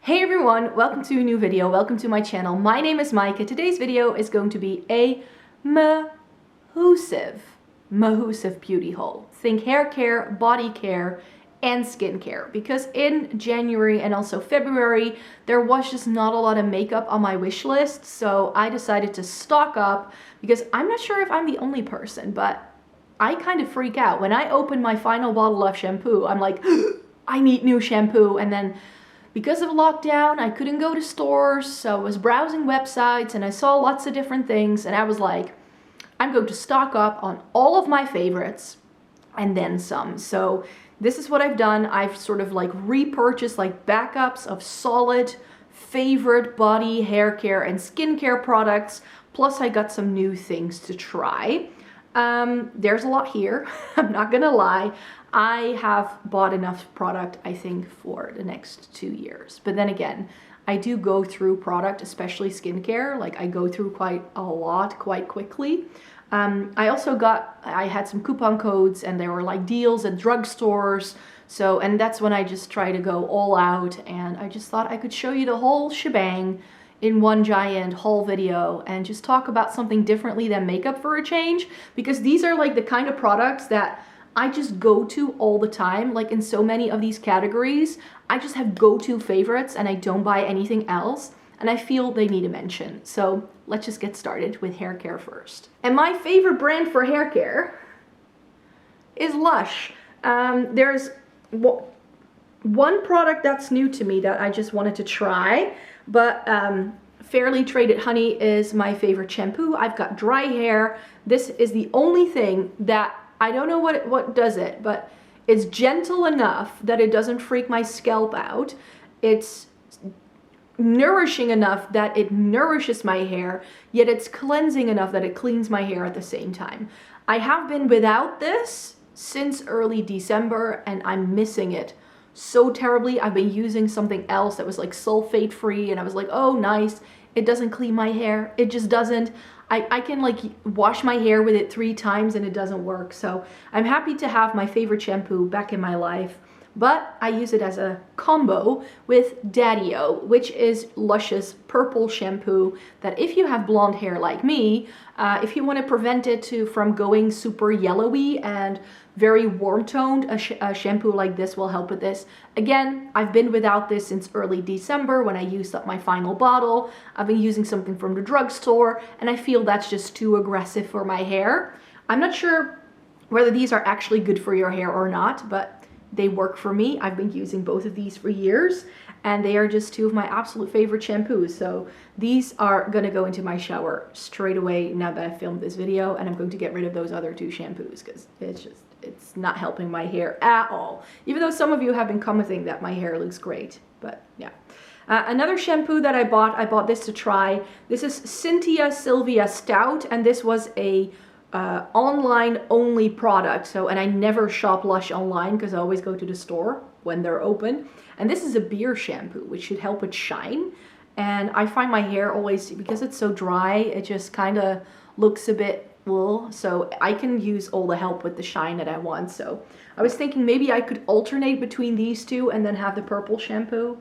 Hey everyone, welcome to a new video, welcome to my channel. My name is Maaike. Today's video is going to be a mahoosive beauty haul. Think hair care, body care, and skincare. Because in January and also February, there was just not a lot of makeup on my wish list. So I decided to stock up because I'm not sure if I'm the only person, but I kind of freak out. When I open my final bottle of shampoo, I'm like, I need new shampoo. And then because of lockdown, I couldn't go to stores, so I was browsing websites and I saw lots of different things and I was like, I'm going to stock up on all of my favorites and then some. So this is what I've done. I've sort of like repurchased like backups of solid favorite body, hair care, and skincare products. Plus I got some new things to try. There's a lot here, I'm not gonna lie. I have bought enough product, I think, for the next 2 years. But then again, I do go through product, especially skincare. Like I go through quite a lot, quite quickly. I had some coupon codes and there were like deals at drugstores. So, and that's when I just try to go all out, and I just thought I could show you the whole shebang in one giant haul video and just talk about something differently than makeup for a change, because these are like the kind of products that I just go to all the time. Like in so many of these categories, I just have go-to favorites and I don't buy anything else, and I feel they need a mention. So let's just get started with hair care first. And my favorite brand for hair care is Lush. There's one product that's new to me that I just wanted to try, but Fairly Traded Honey is my favorite shampoo. I've got dry hair. This is the only thing that, I don't know what does it, but it's gentle enough that it doesn't freak my scalp out. It's nourishing enough that it nourishes my hair, yet it's cleansing enough that it cleans my hair at the same time. I have been without this since early December and I'm missing it so terribly. I've been using something else that was like sulfate free and I was like, oh nice, it doesn't clean my hair. It just doesn't. I can like wash my hair with it 3 times and it doesn't work. So I'm happy to have my favorite shampoo back in my life, but I use it as a combo with Daddy-O, which is Lush's purple shampoo that if you have blonde hair like me, if you want to prevent it from going super yellowy and very warm toned, a shampoo like this will help with this. Again, I've been without this since early December when I used up my final bottle. I've been using something from the drugstore and I feel that's just too aggressive for my hair. I'm not sure whether these are actually good for your hair or not, but they work for me. I've been using both of these for years and they are just 2 of my absolute favorite shampoos. So these are gonna go into my shower straight away now that I filmed this video, and I'm going to get rid of those other 2 shampoos because it's not helping my hair at all. Even though some of you have been commenting that my hair looks great, but yeah. Another shampoo that I bought this to try. This is Cynthia Sylvia Stout, and this was a online only product. And I never shop Lush online because I always go to the store when they're open. And this is a beer shampoo, which should help with shine. And I find my hair always, because it's so dry, it just kind of looks a bit wool, so I can use all the help with the shine that I want. So I was thinking maybe I could alternate between these 2 and then have the purple shampoo.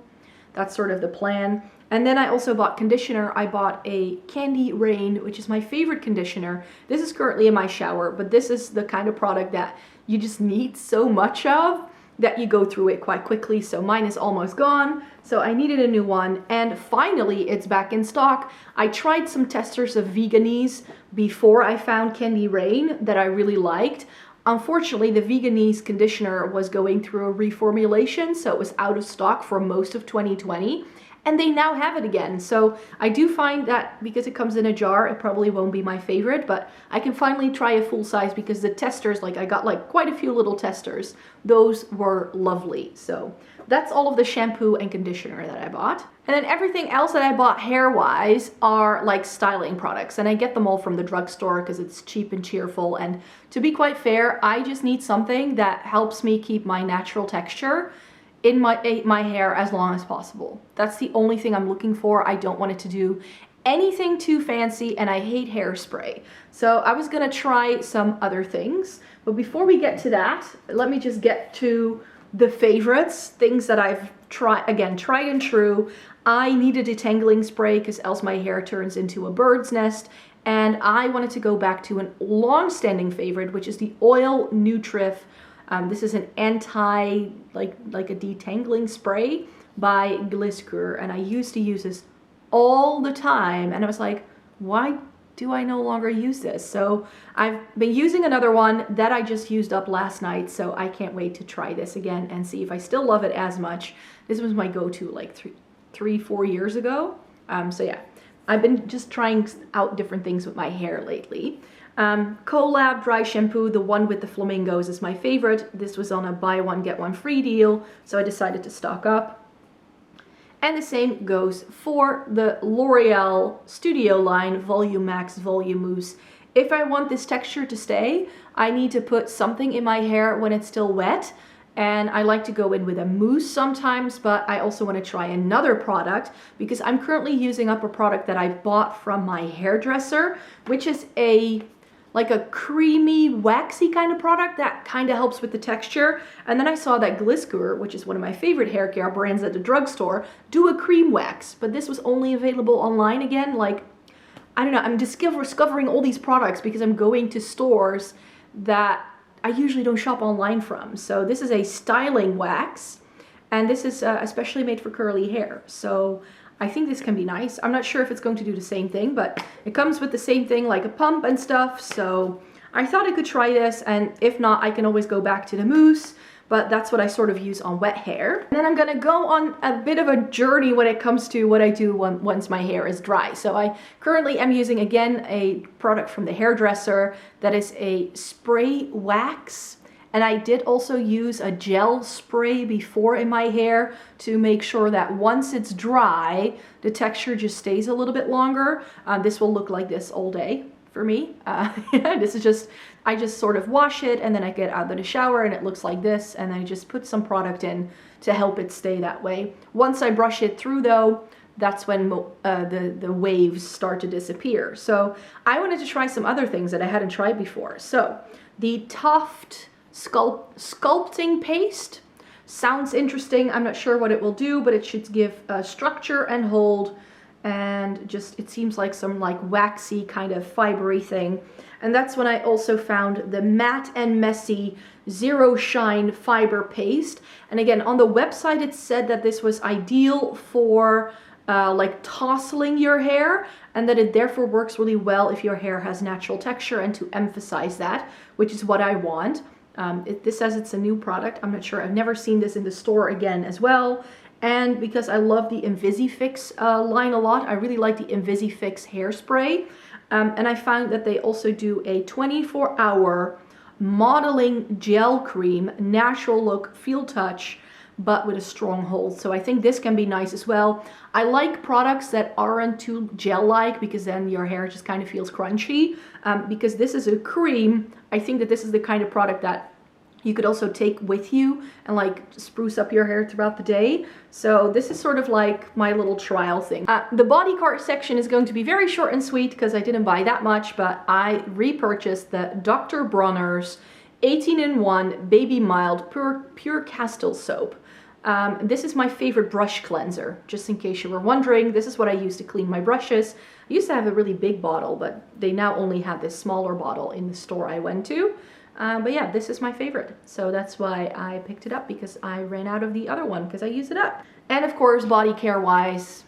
That's sort of the plan. And then I also bought conditioner. I bought a Candy Rain, which is my favorite conditioner. This is currently in my shower, but this is the kind of product that you just need so much of that you go through it quite quickly. So mine is almost gone, so I needed a new one, and finally it's back in stock. I tried some testers of Veganese before I found Candy Rain that I really liked. Unfortunately, the Veganese conditioner was going through a reformulation, so it was out of stock for most of 2020. And they now have it again. So I do find that because it comes in a jar, it probably won't be my favorite, but I can finally try a full size because the testers, like I got like quite a few little testers. Those were lovely. So that's all of the shampoo and conditioner that I bought. And then everything else that I bought hair-wise are like styling products, and I get them all from the drugstore because it's cheap and cheerful. And to be quite fair, I just need something that helps me keep my natural texture in my hair as long as possible. That's the only thing I'm looking for. I don't want it to do anything too fancy, and I hate hairspray. So I was gonna try some other things, but before we get to that, let me just get to the favorites, things that I've tried and true. I need a detangling spray because else my hair turns into a bird's nest. And I wanted to go back to an long-standing favorite, which is the Oil Nutrif. This is an like a detangling spray by Gliscure, and I used to use this all the time, and I was like, why do I no longer use this? So I've been using another one that I just used up last night, so I can't wait to try this again and see if I still love it as much. This was my go-to like 4 years ago. So yeah, I've been just trying out different things with my hair lately. Collab dry shampoo, the one with the flamingos, is my favorite. This was on a buy one get one free deal, so I decided to stock up. And the same goes for the L'Oreal Studio line Volume Max Volume Mousse. If I want this texture to stay, I need to put something in my hair when it's still wet. And I like to go in with a mousse sometimes, but I also want to try another product because I'm currently using up a product that I bought from my hairdresser, which is like a creamy, waxy kind of product that kind of helps with the texture. And then I saw that Gliscure, which is one of my favorite hair care brands at the drugstore, do a cream wax, but this was only available online again. Like, I don't know, I'm discovering all these products because I'm going to stores that I usually don't shop online from. So this is a styling wax, and this is especially made for curly hair. So I think this can be nice. I'm not sure if it's going to do the same thing, but it comes with the same thing like a pump and stuff. So I thought I could try this, and if not, I can always go back to the mousse, but that's what I sort of use on wet hair. And then I'm gonna go on a bit of a journey when it comes to what I do once my hair is dry. So I currently am using, again, a product from the hairdresser that is a spray wax. And I did also use a gel spray before in my hair to make sure that once it's dry, the texture just stays a little bit longer. This will look like this all day for me. This is just, I just sort of wash it and then I get out of the shower and it looks like this, and I just put some product in to help it stay that way. Once I brush it through though, that's when the waves start to disappear. So I wanted to try some other things that I hadn't tried before. So the Tuft sculpting paste sounds interesting. I'm not sure what it will do, but it should give structure and hold, and just it seems like some like waxy kind of fibery thing. And that's when I also found the Matte and Messy Zero Shine Fiber Paste. And again, on the website it said that this was ideal for like tousling your hair, and that it therefore works really well if your hair has natural texture, and to emphasize that, which is what I want. This says it's a new product. I'm not sure. I've never seen this in the store again as well. And because I love the Invisifix line a lot, I really like the Invisifix hairspray. And I found that they also do a 24-hour modeling gel cream, natural look, feel touch, but with a strong hold. So I think this can be nice as well. I like products that aren't too gel-like because then your hair just kind of feels crunchy. Because this is a cream, I think that this is the kind of product that you could also take with you and like spruce up your hair throughout the day. So this is sort of like my little trial thing. The body care section is going to be very short and sweet because I didn't buy that much, but I repurchased the Dr. Bronner's 18-in-1 Baby Mild Pure Castille soap. This is my favorite brush cleanser, just in case you were wondering. This is what I use to clean my brushes. I used to have a really big bottle, but they now only have this smaller bottle in the store I went to. But yeah, this is my favorite. So that's why I picked it up, because I ran out of the other one because I used it up. And of course, body care wise,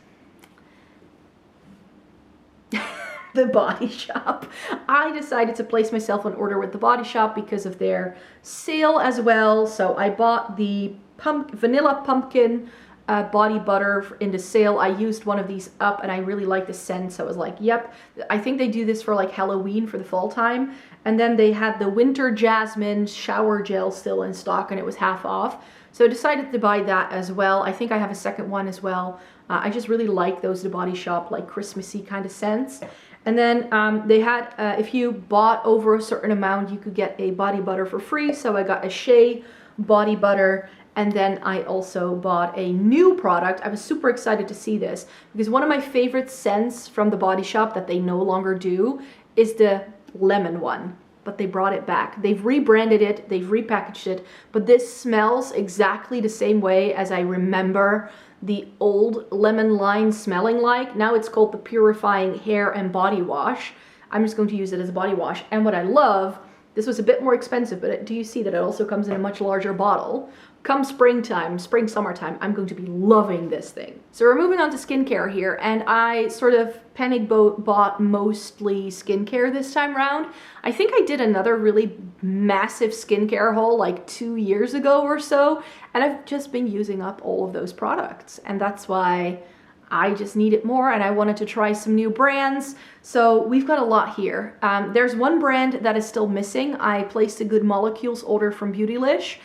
the Body Shop. I decided to place myself on order with the Body Shop because of their sale as well. So I bought the vanilla pumpkin body butter in the sale. I used one of these up and I really like the scent, so I was like, yep. I think they do this for like Halloween, for the fall time. And then they had the winter jasmine shower gel still in stock and it was half off, so I decided to buy that as well. I think I have a second one as well. I just really like those The Body Shop like Christmassy kind of scents. And then they had, if you bought over a certain amount, you could get a body butter for free. So I got a Shea body butter. And then I also bought a new product. I was super excited to see this because one of my favorite scents from the Body Shop that they no longer do is the lemon one. but they brought it back. They've rebranded it, they've repackaged it, but this smells exactly the same way as I remember the old lemon lime smelling like. Now it's called the Purifying Hair and Body Wash. I'm just going to use it as a body wash. And what I love, this was a bit more expensive, but do you see that it also comes in a much larger bottle? Come springtime, summertime, I'm going to be loving this thing. So we're moving on to skincare here, and I sort of panic bought mostly skincare this time around. I think I did another really massive skincare haul like 2 years ago or so, and I've just been using up all of those products, and that's why I just needed more, and I wanted to try some new brands. So we've got a lot here. There's one brand that is still missing. I placed a Good Molecules order from Beautylish,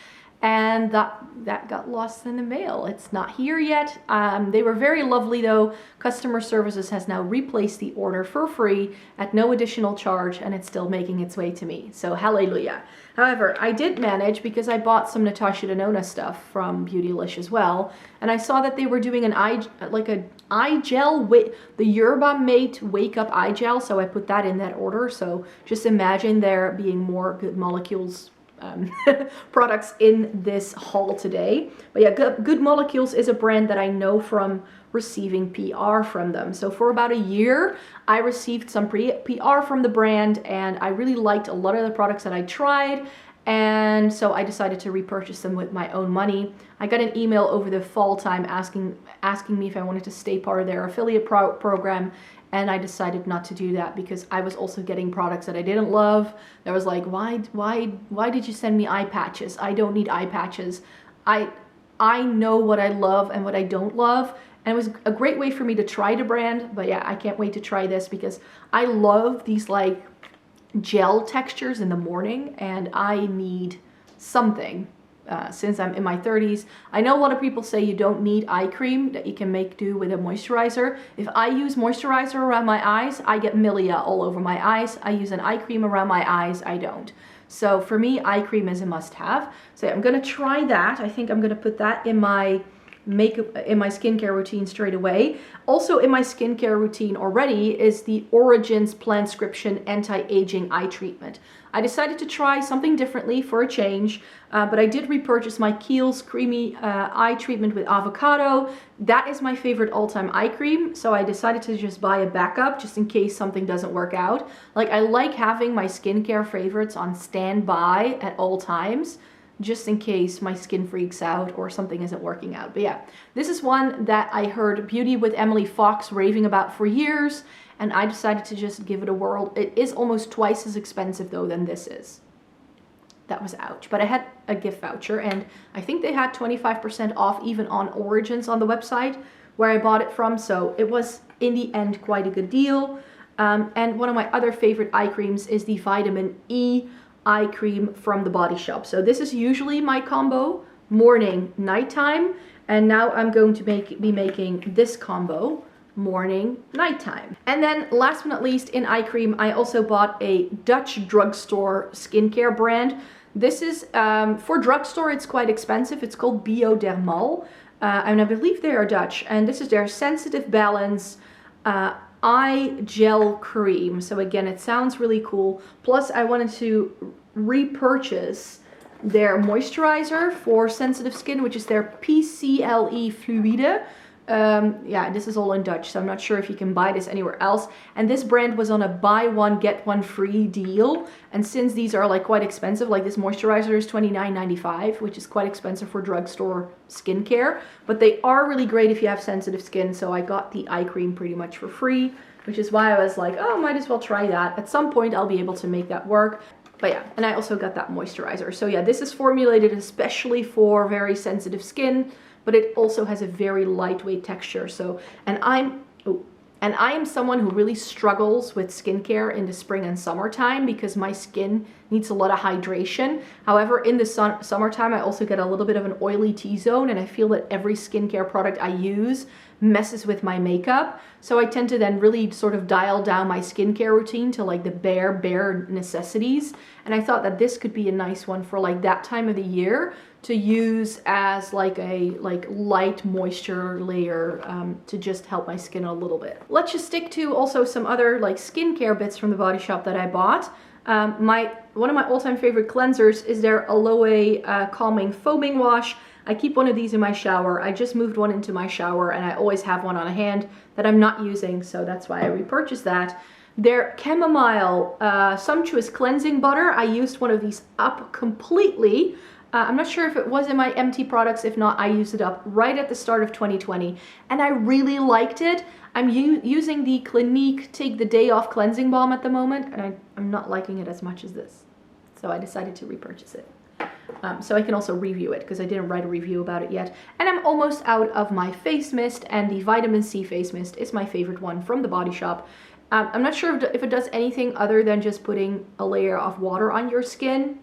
and that got lost in the mail. It's not here yet. They were very lovely though. Customer services has now replaced the order for free at no additional charge, and it's still making its way to me. So hallelujah. However, I did manage, because I bought some Natasha Denona stuff from Beautylish as well, and I saw that they were doing an eye gel with the Yerba Mate Wake Up Eye Gel, so I put that in that order. So just imagine there being more Good Molecules products in this haul today. But yeah, Good Molecules is a brand that I know from receiving PR from them. So for about a year, I received some PR from the brand, and I really liked a lot of the products that I tried. And so I decided to repurchase them with my own money. I got an email over the fall time asking me if I wanted to stay part of their affiliate program. And I decided not to do that, because I was also getting products that I didn't love. That was like, why did you send me eye patches? I don't need eye patches. I know what I love and what I don't love. And it was a great way for me to try the brand. But yeah, I can't wait to try this, because I love these like gel textures in the morning, and I need something. Since I'm in my 30s. I know a lot of people say you don't need eye cream, that you can make do with a moisturizer. If I use moisturizer around my eyes, I get milia all over my eyes. I use an eye cream around my eyes, I don't. So for me, eye cream is a must-have. So yeah, I'm gonna try that. I think I'm gonna put that in my makeup, in my skincare routine straight away. Also in my skincare routine already is the Origins Planscription Anti-Aging Eye Treatment. I decided to try something differently for a change, but I did repurchase my Kiehl's Creamy Eye Treatment with Avocado. That is my favorite all-time eye cream, so I decided to just buy a backup just in case something doesn't work out. Like, I like having my skincare favorites on standby at all times, just in case my skin freaks out or something isn't working out. But yeah, this is one that I heard Beauty with Emily Fox raving about for years, and I decided to just give it a whirl. It is almost twice as expensive though than this is. That was ouch. But I had a gift voucher, and I think they had 25% off even on Origins on the website where I bought it from, so it was in the end quite a good deal. And one of my other favorite eye creams is the Vitamin E eye cream from the Body Shop. So this is usually my combo, morning, nighttime, and now I'm going to be making this combo, morning, nighttime. And then last but not least, in eye cream, I also bought a Dutch drugstore skincare brand. This is, for drugstore, it's quite expensive. It's called Biodermal, and I believe they are Dutch, and this is their Sensitive Balance eye gel cream. So again, it sounds really cool. Plus I wanted to repurchase their moisturizer for sensitive skin, which is their PCLE Fluide. Yeah, this is all in Dutch, so I'm not sure if you can buy this anywhere else. And this brand was on a buy one get one free deal, and since these are like quite expensive, like this moisturizer is $29.95, which is quite expensive for drugstore skincare, but they are really great if you have sensitive skin. So I got the eye cream pretty much for free, which is why I was like, oh, might as well try that. At some point I'll be able to make that work. But yeah, and I also got that moisturizer. So yeah, this is formulated especially for very sensitive skin, but it also has a very lightweight texture. So, and I am someone who really struggles with skincare in the spring and summertime because my skin needs a lot of hydration. However, in the summertime, I also get a little bit of an oily T-zone, and I feel that every skincare product I use messes with my makeup. So I tend to then really sort of dial down my skincare routine to like the bare necessities. And I thought that this could be a nice one for like that time of the year to use as like a light moisture layer to just help my skin a little bit. Let's just stick to also some other like skincare bits from the Body Shop that I bought. One of my all-time favorite cleansers is their Aloe Calming Foaming Wash. I keep one of these in my shower. I just moved one into my shower and I always have one on hand that I'm not using, so that's why I repurchased that. Their Chamomile Sumptuous Cleansing Butter, I used one of these up completely. I'm not sure if it was in my MT products. If not, I used it up right at the start of 2020 and I really liked it. I'm using the Clinique Take the Day Off Cleansing Balm at the moment, and I'm not liking it as much as this. So I decided to repurchase it. So I can also review it because I didn't write a review about it yet. And I'm almost out of my face mist, and the Vitamin C face mist is my favorite one from the Body Shop. I'm not sure if it does anything other than just putting a layer of water on your skin.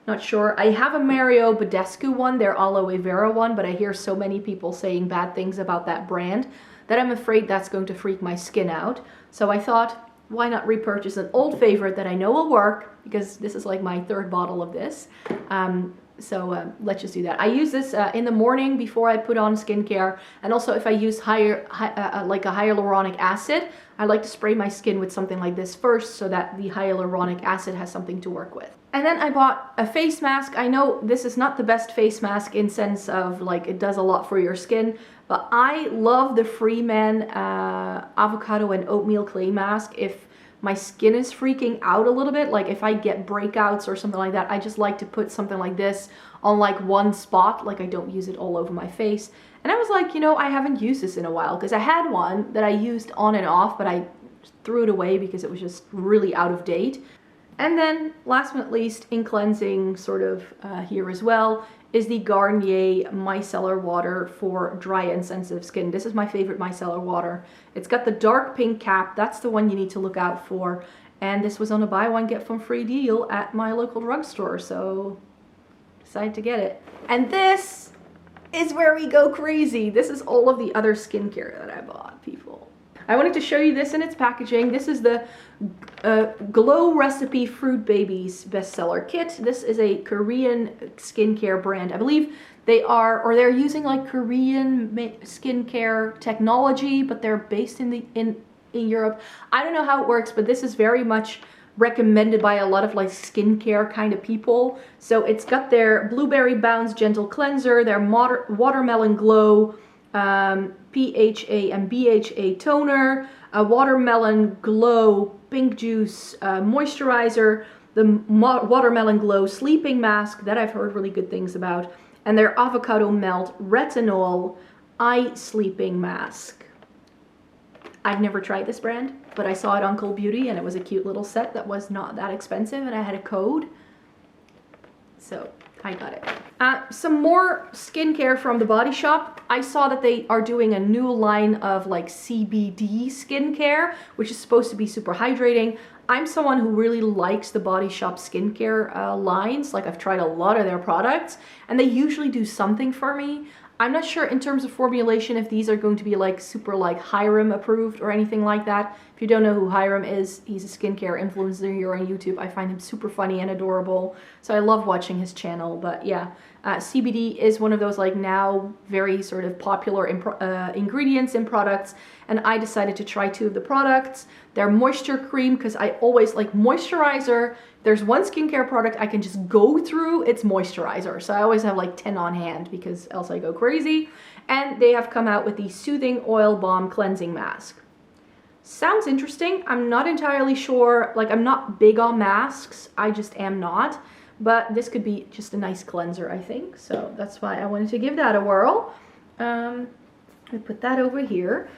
Not sure. I have a Mario Badescu one, their aloe vera one, but I hear so many people saying bad things about that brand that I'm afraid that's going to freak my skin out. So I thought, why not repurchase an old favorite that I know will work, because this is like my third bottle of this. Let's just do that. I use this in the morning before I put on skincare, and also if I use like a hyaluronic acid, I like to spray my skin with something like this first so that the hyaluronic acid has something to work with. And then I bought a face mask. I know this is not the best face mask in sense of like it does a lot for your skin, but I love the Freeman avocado and oatmeal clay mask. If my skin is freaking out a little bit, like if I get breakouts or something like that, I just like to put something like this on like one spot, like I don't use it all over my face. And I was like, you know, I haven't used this in a while, because I had one that I used on and off, but I threw it away because it was just really out of date. And then last but not least, in cleansing sort of here as well, is the Garnier Micellar Water for dry and sensitive skin. This is my favorite micellar water. It's got the dark pink cap. That's the one you need to look out for. And this was on a buy one get one free deal at my local drugstore, so decided to get it. And this is where we go crazy. This is all of the other skincare that I bought, people. I wanted to show you this in its packaging. This is the Glow Recipe Fruit Babies bestseller kit. This is a Korean skincare brand. I believe they're using like Korean skincare technology, but they're based in Europe. I don't know how it works, but this is very much recommended by a lot of like skincare kind of people. So it's got their Blueberry Bounce Gentle Cleanser, their Watermelon Glow PHA and BHA toner, a Watermelon Glow Pink Juice moisturizer, the Watermelon Glow sleeping mask that I've heard really good things about, and their Avocado Melt Retinol eye sleeping mask. I've never tried this brand, but I saw it on Cole Beauty and it was a cute little set that was not that expensive, and I had a code, so I got it. Some more skincare from the Body Shop. I saw that they are doing a new line of like CBD skincare, which is supposed to be super hydrating. I'm someone who really likes the Body Shop skincare lines. Like I've tried a lot of their products and they usually do something for me. I'm not sure in terms of formulation if these are going to be like super like Hyram approved or anything like that. If you don't know who Hyram is, he's a skincare influencer here on YouTube. I find him super funny and adorable, so I love watching his channel. But yeah, CBD is one of those like now very sort of popular ingredients in products, and I decided to try 2 of the products. Their moisture cream, because I always like moisturizer. There's one skincare product I can just go through, it's moisturizer. So I always have like 10 on hand because else I go crazy. And they have come out with the Soothing Oil Balm Cleansing Mask. Sounds interesting. I'm not entirely sure, like I'm not big on masks, I just am not. But this could be just a nice cleanser, I think. So that's why I wanted to give that a whirl. I put that over here.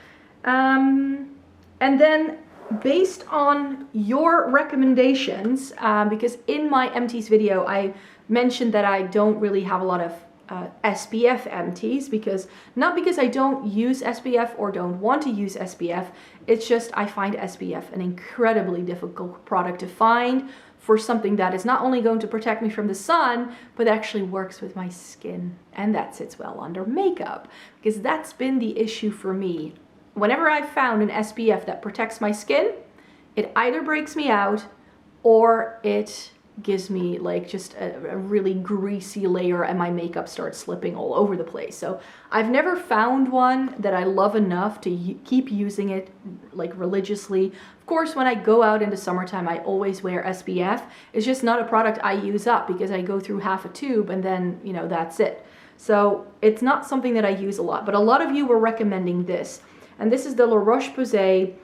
And then based on your recommendations, because in my empties video I mentioned that I don't really have a lot of SPF empties, because not because I don't use SPF or don't want to use SPF, it's just I find SPF an incredibly difficult product to find for something that is not only going to protect me from the sun, but actually works with my skin, and that sits well under makeup, because that's been the issue for me. Whenever I've found an SPF that protects my skin, it either breaks me out or it gives me like just a really greasy layer and my makeup starts slipping all over the place. So I've never found one that I love enough to keep using it like religiously. Of course, when I go out into summertime, I always wear SPF. It's just not a product I use up because I go through half a tube and then, you know, that's it. So it's not something that I use a lot, but a lot of you were recommending this. And this is the La Roche-Posay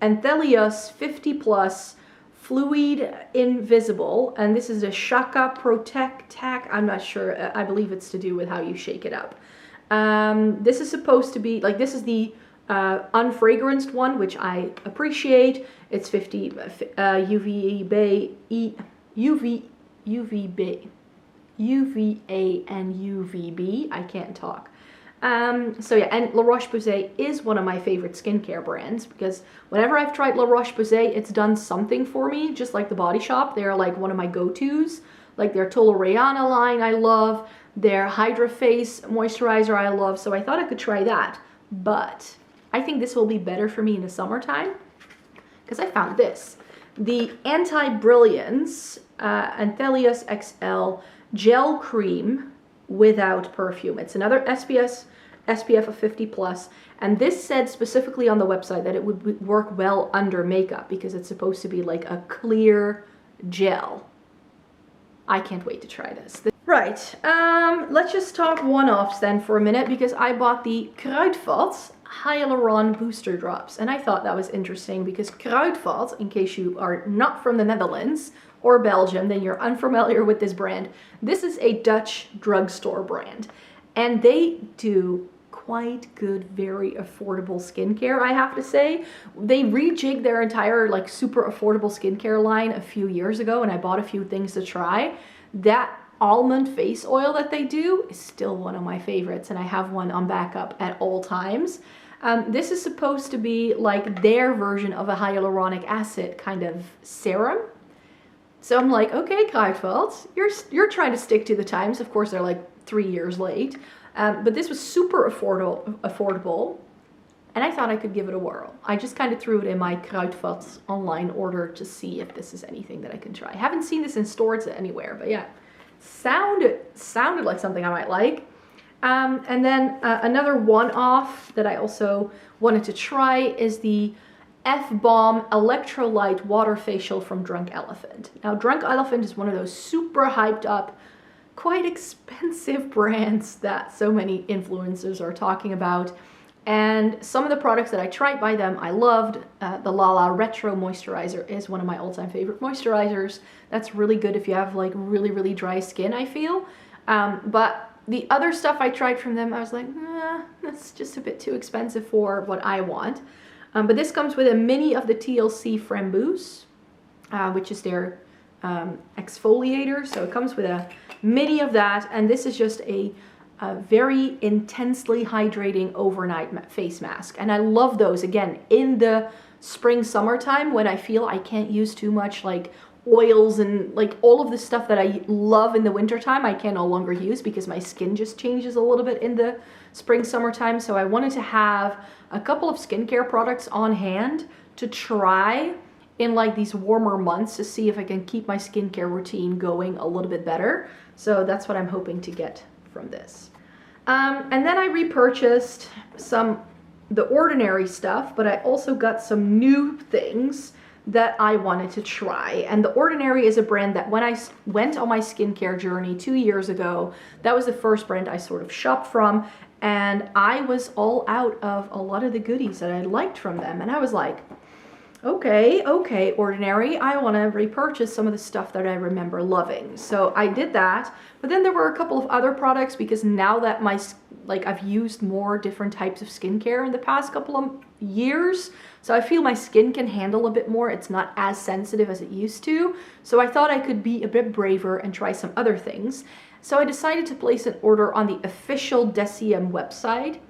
Anthelios 50 Plus Fluid Invisible, and this is a Shaka Protect Tack. I'm not sure, I believe it's to do with how you shake it up. This is supposed to be, like, this is the unfragranced one, which I appreciate. It's 50 UVA and UVB. I can't talk. So yeah, and La Roche-Posay is one of my favorite skincare brands because whenever I've tried La Roche-Posay, it's done something for me, just like the Body Shop. They're like one of my go-tos, like their Toleriana line I love, their Hydra Face moisturizer I love, so I thought I could try that. But I think this will be better for me in the summertime because I found this. The Anti-Brilliance Anthelios XL Gel Cream without perfume. It's another SPF of 50 plus, and this said specifically on the website that it would work well under makeup because it's supposed to be like a clear gel. I can't wait to try this. Right, let's just talk one-offs then for a minute because I bought the Kruidvat Hyaluron Booster Drops, and I thought that was interesting because Kruidvat, in case you are not from the Netherlands or Belgium, then you're unfamiliar with this brand. This is a Dutch drugstore brand, and they do quite good, very affordable skincare, I have to say. They rejigged their entire like super affordable skincare line a few years ago, and I bought a few things to try. That almond face oil that they do is still one of my favorites, and I have one on backup at all times. This is supposed to be like their version of a hyaluronic acid kind of serum. So I'm like, okay, Kruidvat, you're trying to stick to the times. Of course, they're like 3 years late. But this was super affordable, and I thought I could give it a whirl. I just kind of threw it in my Kruidvat online order to see if this is anything that I can try. I haven't seen this in stores anywhere, but yeah, sounded like something I might like. And then another one-off that I also wanted to try is the F-Bomb Electrolyte Water Facial from Drunk Elephant. Now, Drunk Elephant is one of those super hyped up, quite expensive brands that so many influencers are talking about. And some of the products that I tried by them, I loved. The Lala Retro Moisturizer is one of my all-time favorite moisturizers. That's really good if you have like really, really dry skin, I feel. But the other stuff I tried from them, I was like, that's just a bit too expensive for what I want. But this comes with a mini of the TLC Framboos, which is their exfoliator. So it comes with a mini of that, and this is just a very intensely hydrating overnight face mask. And I love those, again, in the spring, summertime when I feel I can't use too much like oils and like all of the stuff that I love in the wintertime I can no longer use because my skin just changes a little bit in the spring, summertime. So I wanted to have a couple of skincare products on hand to try in like these warmer months to see if I can keep my skincare routine going a little bit better. So that's what I'm hoping to get from this. And then I repurchased the Ordinary stuff, but I also got some new things that I wanted to try. And The Ordinary is a brand that when I went on my skincare journey 2 years ago, that was the first brand I sort of shopped from, and I was all out of a lot of the goodies that I liked from them. And I was like, okay, Ordinary, I want to repurchase some of the stuff that I remember loving. So I did that, but then there were a couple of other products because now that I've used more different types of skincare in the past couple of years, so I feel my skin can handle a bit more. It's not as sensitive as it used to. So I thought I could be a bit braver and try some other things. So I decided to place an order on the official Decay website.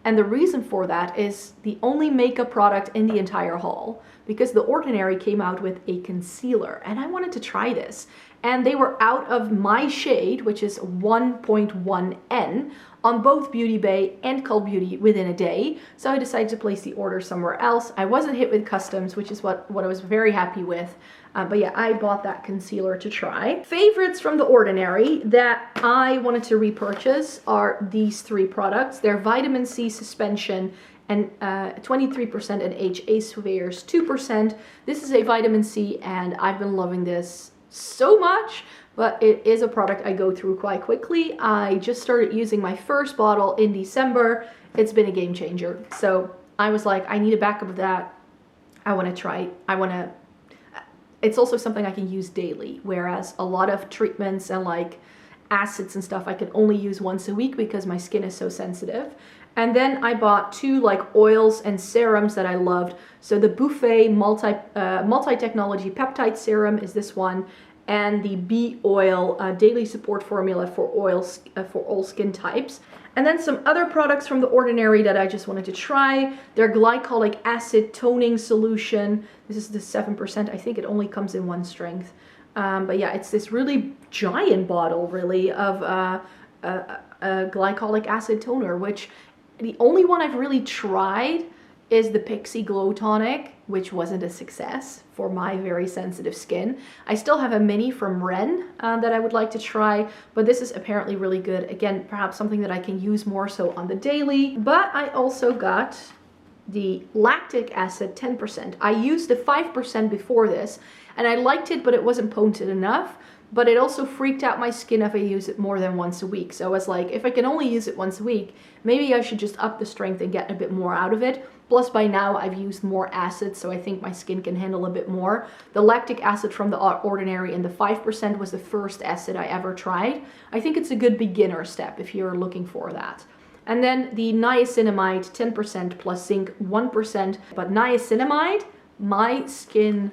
And the reason for that is the only makeup product in the entire haul, because The Ordinary came out with a concealer and I wanted to try this. and they were out of my shade, which is 1.1N, on both Beauty Bay and Cult Beauty within a day. So I decided to place the order somewhere else. I wasn't hit with customs, which is what I was very happy with. But yeah, I bought that concealer to try. Favorites from The Ordinary that I wanted to repurchase are these three products. They're Vitamin C Suspension and 23% and HA Surveyors 2%. This is a vitamin C and I've been loving this so much, but it is a product I go through quite quickly. I just started using my first bottle in December. It's been a game changer. So I was like, I need a backup of that. I want to try, it's also something I can use daily, whereas a lot of treatments and like acids and stuff I can only use once a week because my skin is so sensitive. And then I bought two like oils and serums that I loved. So the Buffet multi-technology peptide serum is this one, and the Bee Oil daily support formula for oils for all skin types. And then some other products from The Ordinary that I just wanted to try. Their glycolic acid toning solution. This is the 7%. I think it only comes in one strength. But yeah, it's this really giant bottle really of a glycolic acid toner, which the only one I've really tried is the Pixie Glow Tonic, which wasn't a success for my very sensitive skin. I still have a mini from Ren that I would like to try, but this is apparently really good. Again, perhaps something that I can use more so on the daily. But I also got the lactic acid 10%. I used the 5% before this, and I liked it, but it wasn't potent enough. But it also freaked out my skin if I use it more than once a week. So I was like, if I can only use it once a week, maybe I should just up the strength and get a bit more out of it. Plus by now I've used more acid, so I think my skin can handle a bit more. The lactic acid from The Ordinary and the 5% was the first acid I ever tried. I think it's a good beginner step if you're looking for that. And then the niacinamide 10% plus zinc 1%. But niacinamide, my skin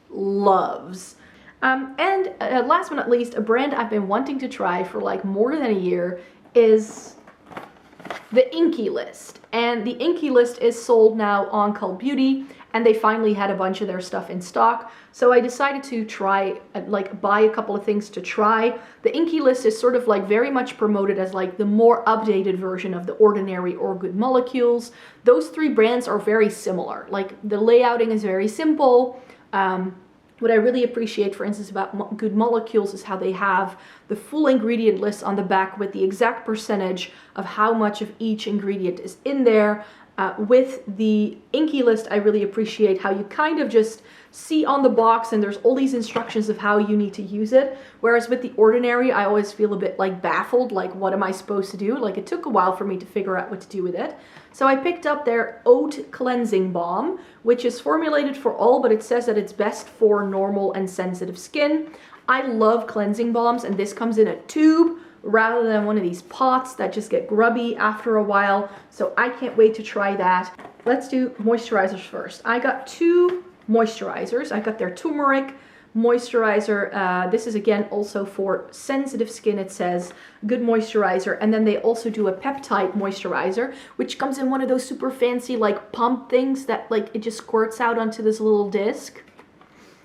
loves. And last but not least, a brand I've been wanting to try for like more than a year is the Inky List. And the Inky List is sold now on Cult Beauty, and they finally had a bunch of their stuff in stock. So I decided to try, like buy a couple of things to try. The Inky List is sort of like very much promoted as like the more updated version of The Ordinary or Good Molecules. Those three brands are very similar. Like the layouting is very simple. What I really appreciate, for instance, about Good Molecules is how they have the full ingredient list on the back with the exact percentage of how much of each ingredient is in there. With the Inky List, I really appreciate how you kind of just see on the box and there's all these instructions of how you need to use it. Whereas with The Ordinary, I always feel a bit like baffled, like what am I supposed to do? Like it took a while for me to figure out what to do with it. So I picked up their Oat Cleansing Balm, which is formulated for all, but it says that it's best for normal and sensitive skin. I love cleansing balms, and this comes in a tube rather than one of these pots that just get grubby after a while. So I can't wait to try that. Let's do moisturizers first. I got two moisturizers. I got their turmeric moisturizer. This is again also for sensitive skin, it says. Good moisturizer. And then they also do a peptide moisturizer, which comes in one of those super fancy like pump things that like it just squirts out onto this little disc.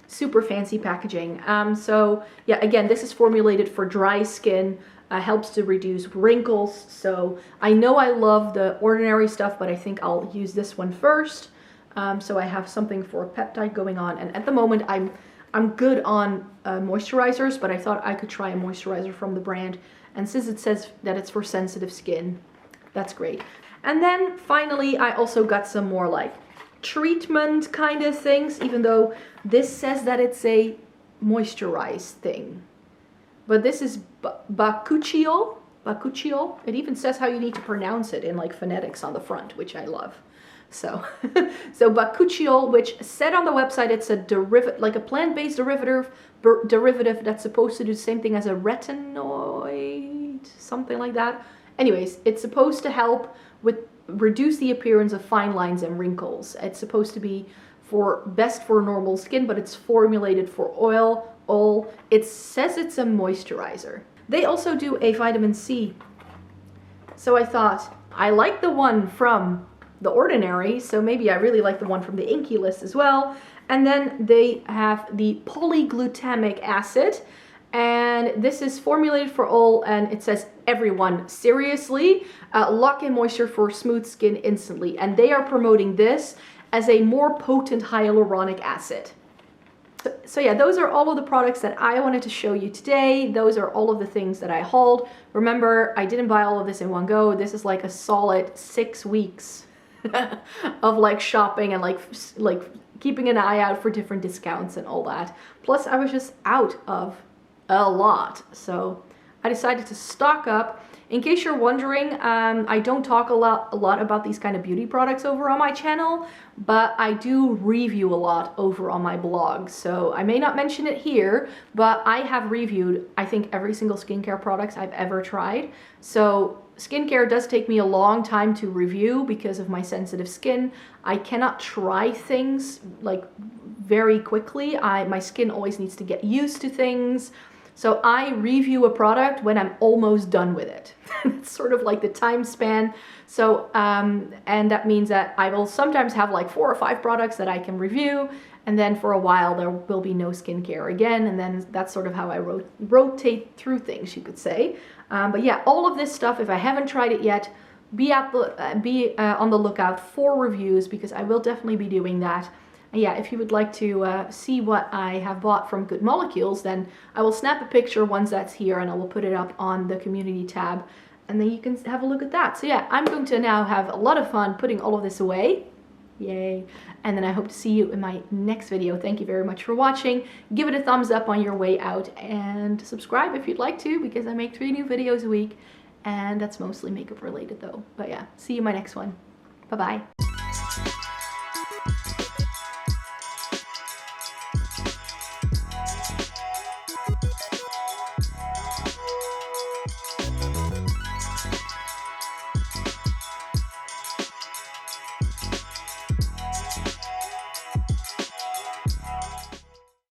Super fancy packaging. So yeah, again, this is formulated for dry skin. Helps to reduce wrinkles. So I know I love The Ordinary stuff, but I think I'll use this one first. So I have something for a peptide going on. And at the moment I'm good on moisturizers, but I thought I could try a moisturizer from the brand. And since it says that it's for sensitive skin, that's great. And then finally, I also got some more like treatment kind of things, even though this says that it's a moisturized thing. But this is Bakuchiol. Bakuchiol. It even says how you need to pronounce it in like phonetics on the front, which I love. So, so Bakuchiol, which said on the website it's a derivative, like a plant-based derivative that's supposed to do the same thing as a retinoid, something like that. Anyways, it's supposed to help with reduce the appearance of fine lines and wrinkles. It's supposed to be best for normal skin, but it's formulated for oil. It says it's a moisturizer. They also do a vitamin C. So I thought, I like the one from The Ordinary, so maybe I really like the one from the Inky List as well. And then they have the polyglutamic acid, And this is formulated for all, and it says everyone, seriously, lock in moisture for smooth skin instantly. And they are promoting this as a more potent hyaluronic acid. So yeah, those are all of the products that I wanted to show you today. Those are all of the things that I hauled. Remember, I didn't buy all of this in one go. This is like a solid 6 weeks of like shopping and like keeping an eye out for different discounts and all that. Plus I was just out of a lot, so I decided to stock up. In case you're wondering, I don't talk a lot about these kind of beauty products over on my channel, but I do review a lot over on my blog. So I may not mention it here, but I have reviewed, I think, every single skincare products I've ever tried. So skincare does take me a long time to review because of my sensitive skin. I cannot try things like very quickly. My skin always needs to get used to things. So I review a product when I'm almost done with it. It's sort of like the time span. So, and that means that I will sometimes have like 4 or 5 products that I can review, and then for a while there will be no skincare again, and then that's sort of how I rotate through things, you could say. But yeah, all of this stuff, if I haven't tried it yet, be on the lookout for reviews, because I will definitely be doing that. Yeah, if you would like to see what I have bought from Good Molecules, then I will snap a picture once that's here and I will put it up on the community tab, and then you can have a look at that. So yeah, I'm going to now have a lot of fun putting all of this away. Yay. And then I hope to see you in my next video. Thank you very much for watching. Give it a thumbs up on your way out, and subscribe if you'd like to, because I make 3 new videos a week, and that's mostly makeup related though. But yeah, see you in my next one. Bye-bye.